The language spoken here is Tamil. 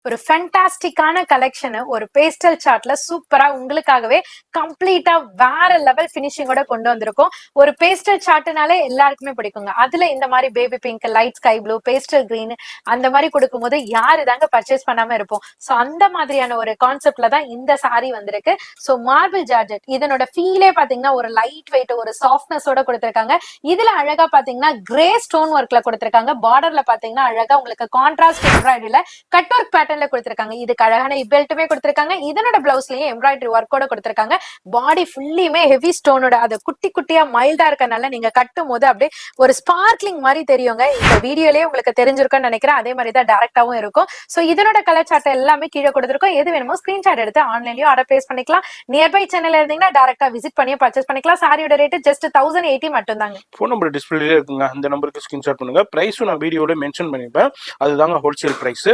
ஒரு ஃபேண்டாஸ்டிக்கான கலெக்ஷன் ஒரு பேஸ்டல் சார்ட்ல சூப்பரா உங்களுக்காகவே கம்ப்ளீட்டா வேற லெவல் பினிஷிங்கோட கொண்டு வந்திருக்கோம். ஒரு பேஸ்டல் சார்ட்னாலே எல்லாருக்குமே பிடிக்குங்க. அதுல இந்த மாதிரி baby pink, light sky blue, pastel green அந்த மாதிரி கொடுக்கும்போது யாரு தாங்க பர்ச்சேஸ் பண்ணாம இருப்போம். சோ அந்த மாதிரியான ஒரு கான்செப்ட்ல தான் இந்த சாரி வந்திருக்கு. சோ மார்பிள் ஜார்ஜெட் இதனோட ஃபீலே பாத்தீங்கன்னா ஒரு லைட் வெயிட், ஒரு சாஃப்ட்னஸோட கொடுத்திருக்காங்க. இதுல அழகா பாத்தீங்கன்னா கிரே ஸ்டோன் ஒர்க்ல கொடுத்திருக்காங்க. பார்டர்ல பாத்தீங்கன்னா அழகா உங்களுக்கு கான்ட்ராஸ்ட் எம்ப்ராய்டரியில கட் ஒர்க் பேட்டர்ன்ல கொடுத்திருக்காங்க. இதுக்கு அழகான பெல்ட்டுமே கொடுத்திருக்காங்க. இதனோட பிளவுஸ்லயும் எம்ப்ராய்டரி ஒர்க்கோட கொடுத்திருக்காங்க. பாடி ஃபுல்லியுமே ஹெவி ஸ்டோனோட அது குட்டி குட்டியா மைல்டா இருக்கனால நீங்க கட்டும் போது அப்படியே ஒரு ஸ்பார்க்லிங் மாதிரி தெரியுங்க. இந்த வீடியோலயே உங்களுக்கு தெரிஞ்சிருக்கும்னு நினைக்கிறேன். அதே மாதிரி தான் டைரக்டாவும் இருக்கும். சோ இதனோட கலர் சார்ட் எல்லாமே கீழே கொடுத்திருக்கோம். எது வேணுமோ ஸ்கிரீன்ஷாட் எடுத்து ஆன்லைன்லயும் ஆர்டர் பிளேஸ் பண்ணிக்கலாம். நியர்பை சென்னையில இருந்தீங்கன்னா டைரக்டா விசிட் பண்ணி பர்ச்சேஸ் பண்ணிக்கலாம். சாரியோட ரேட் ஜஸ்ட் 1080 மட்டும் தாங்க. ஃபோன் நம்பர் டிஸ்பிளேல இருக்குங்க. அந்த நம்பருக்கு ஸ்கிரீன்ஷாட் பண்ணுங்க. பிரைஸும் நான் வீடியோல மென்ஷன் பண்ணிருப்பேன். அதுதாங்க ஹோல்சேல் பிரைஸ்.